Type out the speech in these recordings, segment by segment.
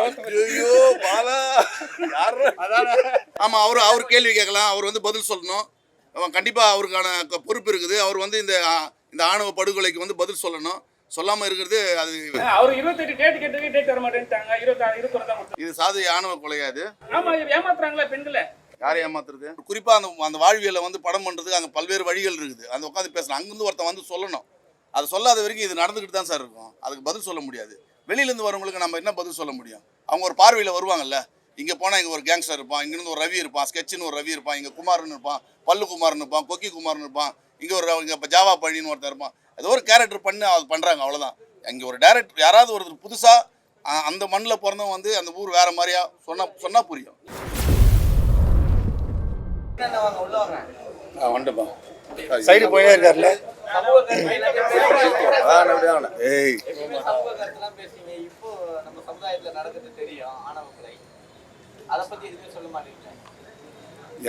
ஐயோ பாலா யாரு அதான. ஆமா, அவர் கேள்வி கேட்கலாம், அவர் வந்து பதில் சொல்லணும். கண்டிப்பா அவருக்கான பொறுப்பு இருக்குது. அவர் வந்து இந்த ஆணவ படுகொலைக்கு வந்து பதில் சொல்லணும். சொல்லாம இருக்கிறது அது. அவர் 28 டேட் கேட்டதுக்கு டேட் வர மாட்டேன்ட்டாங்க. 21 தான் கொடுத்தாங்க. இது சாது ஆணவ கொலையா இது? ஆமா, ஏமாத்துறாங்களா பெண்களை? யாரை ஏமாத்துறது? குறிப்பா அந்த வாழ்வியலை வந்து படம் பண்றதுக்கு அங்க பல்வேறு வழிகள் இருக்குது. அந்த உட்காந்து பேசலாம். அங்கிருந்து ஒருத்தன் வந்து சொல்லணும். அது சொல்லாத வரைக்கும் இது நடந்துக்கிட்டு தான் சார் இருக்கும். அதுக்கு பதில் சொல்ல முடியாது. வெளியிலேருந்து வரவங்களுக்கு நம்ம என்ன பதில் சொல்ல முடியும்? அவங்க ஒரு பார்வையில் வருவாங்கல்ல. இங்கே போனால் இங்கே ஒரு கேங்ஸ்டர் இருப்பான், இங்கேருந்து ஒரு ரவி இருப்பான், ஸ்கெட்சுன்னு ஒரு ரவி இருப்பான், இங்கே குமார்னு இருப்பான், பல்லு குமார்னு இருப்பான், கொக்கி குமார்னு இருப்பான், இங்கே இப்போ ஜாவா பழின்னு ஒருத்தர் இருப்பான். ஏதோ ஒரு கேரக்டர் பண்ணி அது பண்ணுறாங்க, அவ்வளோதான். இங்கே ஒரு டேரக்டர் யாராவது ஒருத்தர் புதுசாக அந்த மண்ணில் பிறந்தவன் வந்து அந்த ஊர் வேறு மாதிரியா சொன்னால் புரியும். வந்துப்பா சைடு போயே இருக்காருல்ல.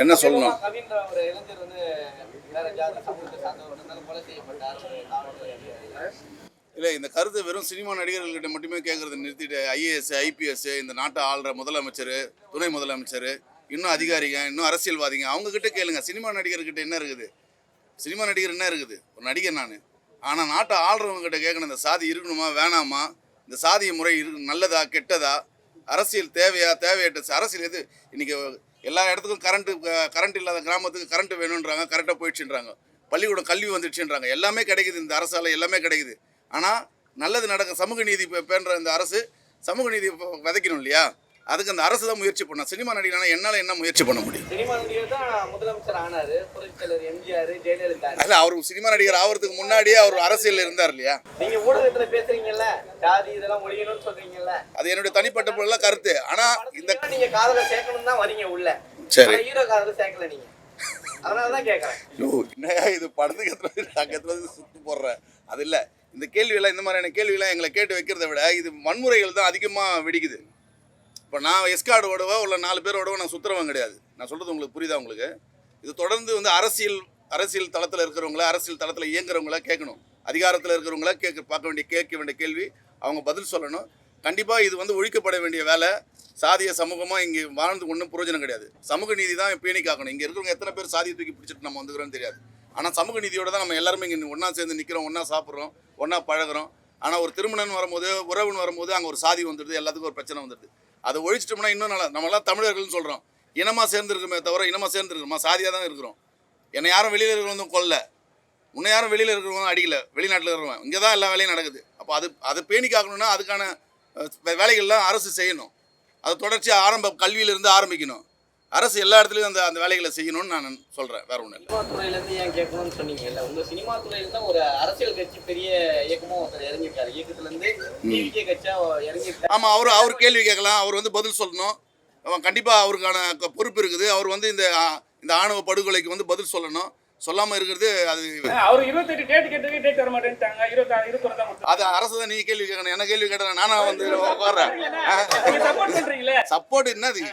என்ன சொல்லணும்? இல்லை, இந்த கருத்து வெறும் சினிமா நடிகர்கள்கிட்ட மட்டுமே கேட்கறத நிறுத்திட்டு ஐஏஎஸ் ஐபிஎஸ் இந்த நாட்டை ஆள்ற முதலமைச்சர், துணை முதலமைச்சர், இன்னும் அதிகாரிங்க, இன்னும் அரசியல்வாதிங்க அவங்கக்கிட்ட கேளுங்க. சினிமா நடிகர்கிட்ட என்ன இருக்குது? சினிமா நடிகர் என்ன இருக்குது? ஒரு நடிகர் நான். ஆனால் நாட்டை ஆள்றவங்ககிட்ட கேட்கணும், இந்த சாதி இருக்கணுமா வேணாமா, இந்த சாதிய முறை நல்லதா கெட்டதா, அரசியல் தேவையா தேவையற்ற அரசியல் எது? இன்றைக்கி எல்லா இடத்துக்கும் கரண்ட் இல்லாத கிராமத்துக்கு கரண்ட் வேணுன்றாங்க, கரெக்டாக போயிடுச்சுன்றாங்க. பள்ளிக்கூடம் கல்வி வந்துடுச்சுன்றாங்க. எல்லாமே கிடைக்குது, இந்த அரசால் எல்லாமே கிடைக்குது. ஆனால் நல்லது நடக்க சமூக நீதி பேன்ற இந்த அரசு சமூக நீதி விதைக்கணும் இல்லையா? அதுக்கு அந்த அரசு தான் முயற்சி பண்ணணும். சினிமா நடிகரான என்னால் என்ன முயற்சி பண்ண முடியும்? சினிமா நடிகர் தான் முதலமைச்சர் ஆனாரு. புரட்சியாளர் எம்ஜிஆர், ஜெயலலிதா. இல்லை, அவர் சினிமா நடிகர் ஆகிறதுக்கு முன்னாடியே அவர் அரசியல் இருந்தார் இல்லையா? நீங்க ஊடகத்துல பேசுறீங்கல்ல, ஜாதி இதெல்லாம் ஒழியணும்னு சொல்றீங்கல்ல, அது என்னுடைய தனிப்பட்ட கருத்து. ஆனா இந்த நீங்க காதல சேர்க்கணும் தான் வரீங்க உள்ள. சரி, ஹீரோ காதல சேர்க்கல நீங்க, அதனாலதான் கேட்கறேன். என்னையா இது படத்துக்கு சுத்து போடுறேன்? அது இல்லை, இந்த கேள்வியெல்லாம் இந்த மாதிரியான கேள்வியெல்லாம் எங்களை கேட்டு வைக்கிறத விட இது வன்முறைகள் தான் அதிகமாக வெடிக்குது. இப்போ நான் எஸ்கார்டு ஓடவோ இல்லை 4 பேர் ஓடவோ நான் சுற்றுறவன் கிடையாது. நான் சொல்கிறது உங்களுக்கு புரியுதா? உங்களுக்கு இது தொடர்ந்து வந்து அரசியல் தளத்தில் இருக்கிறவங்கள, அரசியல் தளத்தில் இயங்குறவங்கள கேட்கணும். அதிகாரத்தில் இருக்கிறவங்கள கேட்க வேண்டிய கேள்வி, அவங்க பதில் சொல்லணும். கண்டிப்பாக இது வந்து ஒழிக்கப்பட வேண்டிய வேலை. சாதிய சமூகமாக இங்கே வாழ்ந்து ஒன்றும் பிரயோஜனம் கிடையாது. சமூக நீதி தான் பேணி காக்கணும். இங்கே இருக்கிறவங்க எத்தனை பேர் சாதியை தூக்கி பிடிச்சிட்டு நம்ம வந்துக்கிறோன்னு தெரியாது. ஆனால் சமூக நீதியோடு தான் நம்ம எல்லாருமே இங்கே ஒன்றா சேர்ந்து நிற்கிறோம், ஒன்றா சாப்பிட்றோம், ஒன்றா பழகிறோம். ஆனால் ஒரு திருமணம் வரும்போது, உறவுன்னு வரும்போது அங்கே ஒரு சாதி வந்துடுது, எல்லாத்துக்கும் ஒரு பிரச்சனை வந்துடுது. அதை ஒழிச்சிட்டோம்னா இன்னும் நல்லா. நம்மளாம் தமிழர்கள்னு சொல்கிறோம், இனமாக சேர்ந்துருக்குமே தவிர இனமாக சேர்ந்துருக்குமா? சாதியாக தான் இருக்கிறோம். என்னை யாரும் வெளியில் இருக்கிறவங்க கொல்ல, உன்னை யாரும் வெளியில் இருக்கிறவங்க அடிக்கல, வெளிநாட்டில் இருக்கிறவங்க. இங்கே தான் எல்லா வேலையும் நடக்குது. அப்போ அது பேணி காக்கணும்னா அதுக்கான வேலைகள்லாம் அரசு செய்யணும். அது தொடர்ச்சியாக கல்வியிலிருந்து ஆரம்பிக்கணும். அரசு எல்லா இடத்துலையும் அந்த வேலைகளை செய்யணும்னு நான் சொல்கிறேன். வேற ஒன்றும் இல்லை. சினிமா துறையிலேருந்து ஏன் கேட்கணும்னு சொன்னீங்கல்ல, உங்கள் சினிமா துறையில் தான் ஒரு அரசியல் கட்சி பெரிய இயக்கமும் ஒருத்தர் இறங்கியிருக்காரு. இயக்கத்துலேருந்து டிவிகே கட்சியாக இறங்கியிருக்காரு. ஆமாம், அவர் கேள்வி கேட்கலாம், அவர் வந்து பதில் சொல்லணும். கண்டிப்பாக அவருக்கான பொறுப்பு இருக்குது. அவர் வந்து இந்த ஆணவ படுகொலைக்கு வந்து பதில் சொல்லணும். சொல்லாமல் இருக்கிறது அது. அவர் 28 டேட் கேட்டதுக்கு டேட் வர மாட்டேன்ட்டாங்க. 21 தான் கொடுத்தாங்க. அது அரசு தான். நீங்கள் கேள்வி கேட்கணும். என்ன கேள்வி கேட்டேன் நானா வந்து உட்கார்றேன். சப்போர்ட் பண்றீங்களே? சப்போர்ட் என்னது?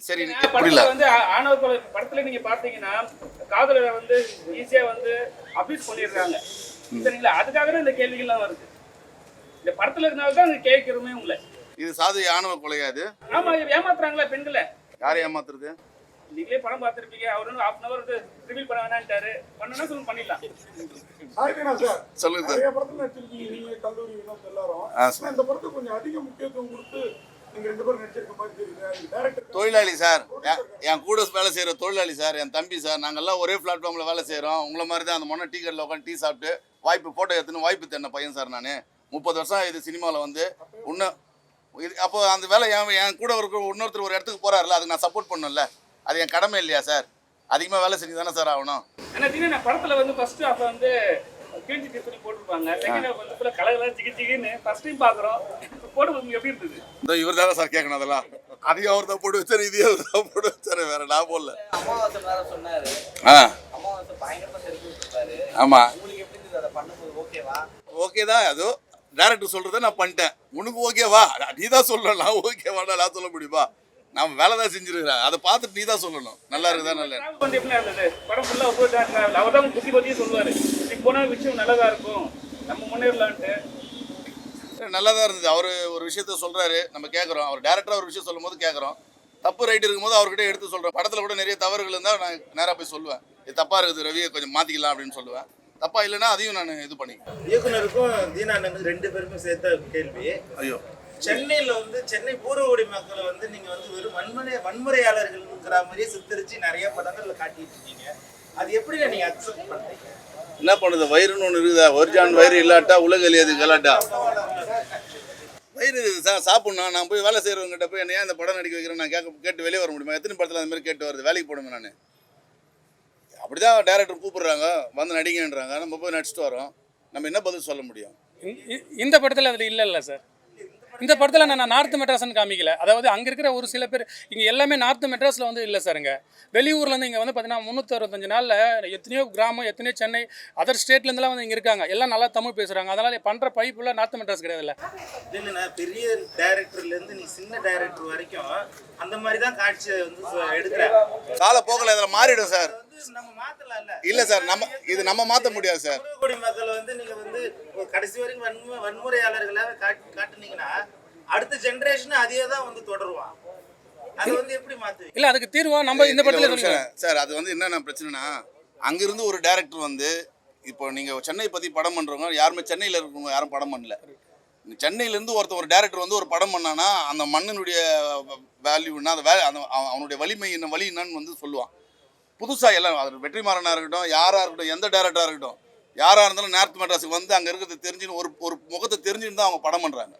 சரி, புரியல. வந்து ஆணவ கொலை படத்துல நீங்க பார்த்தீங்கன்னா காதலரை வந்து ஈஸியா வந்து அபியூஸ் பண்ணிடுறாங்க. சரிங்களா? அதுக்காக தான் இந்த கேள்விகள்லாம் வருது. இந்த படத்துல இருக்கனால தான் கேட்கிறோமே உங்களை. இது சாது ஆணவ கொலையாது? ஆமா, ஏமாத்துறாங்களா பெண்களை? யாரை ஏமாத்துறது? நீங்களே படம் பார்த்துருப்பீங்க. அவர் வந்து 1/2 hour ரிவீல் பண்ண வேணான்ட்டாரு. பண்ணனா பண்ணிடலாம். சொல்லுங்க சார். நிறைய படத்துல நடிச்சிருக்கீங்க நீங்க, கல்லூரி வினோத் எல்லாரும். இந்த படத்துக்கு கொஞ்சம் அதிக முக்கியத்துவம் கொடுத்து நீங்க 2 பேரும் நடிச்சிருக்க மாதிரி தெரியுது. டைரக்டர் தொழிலாளி சார், என் கூட வேலை செய்கிற தொழிலாளி சார், என் தம்பி சார். நாங்கள்லாம் ஒரே பிளாட்ஃபார்மில் வேலை செய்கிறோம். உங்களை மாதிரி தான் அந்த மொன்ன டீ கடையில் உட்காந்து டீ சாப்பிட்டு வாய்ப்பு ஃபோட்டோ எடுத்துன்னு வாய்ப்பு தேடின பையன் சார் நான். 30 வருஷம் இது சினிமாவில் வந்து இன்னும் இது. அப்போ அந்த வேலை என் கூட இருக்கிற இன்னொருத்தர் ஒரு இடத்துக்கு போகிறாருல, அதுக்கு நான் சப்போர்ட் பண்ணணும்ல. அது என் கடமை இல்லையா சார்? அதிகமாக வேலை செஞ்சு தானே சார் ஆகணும். ஏன்னா படத்தில் வந்து ஃபர்ஸ்ட் அப்போ வந்து கிழிஞ்சி சொல்லி போட்டிருப்பாங்க. செகண்ட் ஹாஃப் வந்து ஃபுல்லாக கலகலாம் ஜிகின்னு ஃபர்ஸ்ட் டைம் பார்க்குறோம். போட்டு எப்படி இருந்தது? இந்த இவர் தானே சார் கேட்கணும் அதெல்லாம். அதையும் அவர் தான் போட்டு வச்சார், இதையும் அவர் தான் போட்டு வச்சார். வேற நான் போடல. அமாவாசை வேற சொன்னாரு. அமாவாசை பயங்கரமா செலுத்தி விட்டுருக்காரு. ஆமா, உங்களுக்கு எப்படி இருந்தது அதை பண்ணும்போது? ஓகேவா? ஓகே தான். அதோ டேரக்டர் சொல்கிறத நான் பண்ணிட்டேன். உனக்கு ஓகேவா? நீ தான் சொல்லணும். நான் ஓகேவாடா நான் சொல்ல முடியுமா? நான் வேலை தான் செஞ்சிருக்கிறேன். அதை பார்த்துட்டு நீ தான் சொல்லணும் நல்லா இருக்குதா நல்லா. வந்து எப்படி இருந்தது படம் ஃபுல்லாக? ஒவ்வொரு அவர் தான் புத்தி பற்றியும் சொல்லுவார். இப்போ போனால் விஷயம் நல்லதாக இருக்கும், நம்ம முன்னேறலான்ட்டு. நல்லா தான் இருந்தது. அவர் ஒரு விஷயத்த சொல்கிறாரு, நம்ம கேட்குறோம். அவர் டேரக்டராக ஒரு விஷயம் சொல்லும் போது கேட்குறோம். தப்பு ரைட் இருக்கும்போது அவர்கிட்ட எடுத்து சொல்கிறேன். படத்தில் கூட நிறைய தவறுகள் இருந்தால் நான் நேராக போய் சொல்லுவேன். இது தப்பாக இருக்குது ரவியை கொஞ்சம் மாற்றிக்கலாம் அப்படின்னு சொல்லுவேன். தப்பாக இல்லைன்னா அதையும் நான் இது பண்ணிக்கிறேன். இயக்குனருக்கும் தீனா அண்ணனுக்கும் 2 பேருக்கும் சேர்த்த கேள்வி. ஐயோ, சென்னையில் சென்னை பூர்வகுடி மக்களை நீங்க வெறும் வன்முறையாளர்கள்ங்கிற மாதிரியே சித்தரிச்சு நிறைய படங்கள்ல காட்டிட்டு இருக்கீங்க. அது எப்படி நீங்க அக்செப்ட் பண்றீங்க? என்ன பண்ணுது, வயிறுன்னு ஒன்று இருக்குதா? ஒரிஜான் வயிறு இல்லாட்டா உலக எளியது கலாட்டா. வயிறு இருக்குது சார், சாப்பிட்ணும். நான் போய் வேலை செய்கிறவங்ககிட்ட போய் என்ன ஏன் இந்த படம் நடிக்க வைக்கிறேன் நான் கேட்டு வெளியே வர முடியுமா? எத்தனை படத்தில் அந்த மாதிரி கேட்டு வருது, வேலைக்கு போடுங்க. நான் அப்படி தான் டேரக்டர் கூப்பிட்றாங்க, வந்து நடிங்கன்றாங்க. நம்ம போய் நடிச்சுட்டு வரோம். நம்ம என்ன பதில் சொல்ல முடியும்? இந்த படத்தில் அதில் இல்லை சார். இந்த படத்தில் நான் நார்த் மெட்ராஸ்ன்னு காமிக்கல. அதாவது அங்கே இருக்கிற ஒரு சில பேர் இங்கே எல்லாமே நார்த் மெட்ராஸில் இல்லை சார். இங்கே வெளியூர்லேருந்து இங்கே பார்த்தீங்கன்னா 365 நாளில் எத்தனையோ கிராமம், எத்தனையோ சென்னை, அதர் ஸ்டேட்லேருந்துலாம் இங்கே இருக்காங்க. எல்லாம் நல்லா தமிழ் பேசுகிறாங்க. அதனால் பண்ணுற பைப்புலாம் நார்த் மெட்ராஸ் கிடையாதுல்ல. இல்லைண்ணா, பெரிய டைரக்டர்லேருந்து நீ சின்ன டைரக்டர் வரைக்கும் அந்த மாதிரி தான் காட்சியை எடுக்கிறேன். கால போக்கில் இதில் மாறிடும் சார். நம்ம மாற்றலாம்ல. இல்லை சார், நம்ம மாற்ற முடியாது சார். பூர்வகுடி மக்களை நீங்க கடைசி வரைக்கும் வன்முறையாளர்களாக காட்டுனீங்கன்னா அடுத்த ஜெனரேஷன் அதே தான் தொடருவான். அது எப்படி மாத்துவீங்க? இல்லை, அதுக்கு தீர்வா நம்ம இந்த படத்தில் சார். அது என்னென்ன பிரச்சனைனா, அங்கிருந்து ஒரு டேரக்டர் இப்போ நீங்கள் சென்னை பற்றி படம் பண்ணுறவங்க யாருமே சென்னையில் இருக்கிறவங்க யாரும் படம் பண்ணல. சென்னையிலேருந்து ஒரு டேரக்டர் ஒரு படம் பண்ணானா அந்த மண்ணினுடைய வேல்யூன்னா அந்த அவனுடைய வலிமை என்ன, வலி என்னன்னு சொல்லுவான். புதுசாக எல்லாம் அது வெற்றிமாறனாக இருக்கட்டும், யாராக இருக்கட்டும், எந்த டேரக்டராக இருக்கட்டும், யாராக இருந்தாலும் நார்த் மெட்ராஸுக்கு அங்கே இருக்கிறது தெரிஞ்சுன்னு ஒரு முகத்தை தெரிஞ்சுன்னு தான் அவங்க படம் பண்ணுறாங்க.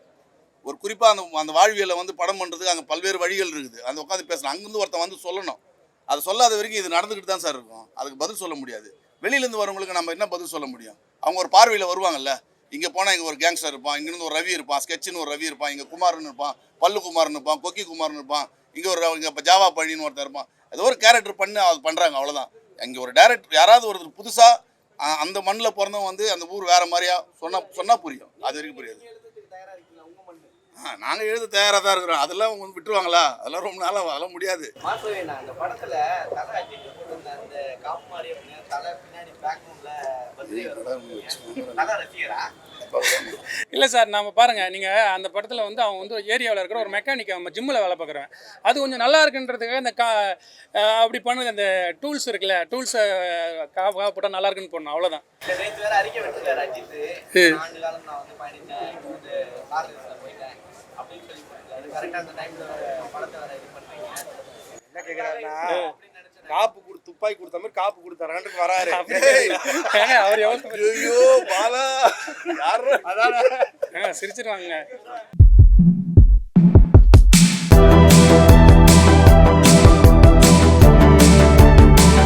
ஒரு குறிப்பாக அந்த வாழ்வியலை படம் பண்ணுறதுக்கு அங்கே பல்வேறு வழிகள் இருக்குது. அந்த உட்காந்து பேசலாம். அங்கேருந்து ஒருத்தன் சொல்லணும். அது சொல்லாத வரைக்கும் இது நடந்துக்கிட்டு தான் சார் இருக்கும். அதுக்கு பதில் சொல்ல முடியாது. வெளியிலேருந்து வரவங்களுக்கு நம்ம என்ன பதில் சொல்ல முடியும்? அவங்க ஒரு பார்வையில் வருவாங்கல்ல. இங்கே போனால் இங்கே ஒரு கேங்ஸ்டர் இருப்பான், இங்கேருந்து ஒரு ரவி இருப்பான், ஸ்கெட்சுன்னு ஒரு ரவி இருப்பான், இங்கே குமார்னு இருப்பான், பல்லு குமார்னு இருப்பான், கொக்கி குமார்னு இருப்பான், இங்கே இப்போ ஜாவா பழின்னு ஒருத்தர் இருப்பான். ஏதோ ஒரு கேரக்டர் பண்ணி அது பண்ணுறாங்க, அவ்வளோதான். இங்கே ஒரு டேரக்டர் யாராவது ஒருத்தர் புதுசாக அந்த மண்ணில் பிறந்தவன் அந்த ஊர் வேறு மாதிரியா சொன்னால் புரியும். அது வரைக்கும் புரியாது. நாங்கள் எழுத தயாராக தான் இருக்கிறோம். அதெல்லாம் விட்டுருவாங்களா? அதெல்லாம் ரொம்ப நாளாக அதெல்லாம் முடியாது. அந்த படத்துல தலை அஜித் அந்த காப்பு மாதிரி தலை பின்னாடி தலை ரசிகரா? இல்லை சார், நம்ம பாருங்கள், நீங்கள் அந்த படத்தில் அவன் ஏரியாவில் இருக்கிற ஒரு மெக்கானிக், நம்ம ஜிம்மில் வேலை பார்க்குறேன். அது கொஞ்சம் நல்லா இருக்குன்றதுக்காக இந்த அப்படி பண்ணுது. அந்த டூல்ஸ் இருக்குல்ல, டூல்ஸை போட்டால் நல்லா இருக்குன்னு போடணும், அவ்வளோதான். நேற்று வேற அறிக்கை விட்டுருக்காரு அஜித், 4 காலம் நான் பயணித்தேன், போயிட்டேன் அப்படின்னு சொல்லி போயிருக்காரு. கரெக்டாக அந்த டைம்ல படத்தை வேற இது பண்ணுறீங்க. என்ன கேட்குறாருன்னா, காப்பு துப்பாக்கி கொடுத்த மாதிரி காப்பு கொடுத்தாரு வராரு. அவர் எவ்வளோ ஐயோ பாலா யாரும் அதான் சிரிச்சிருவாங்க.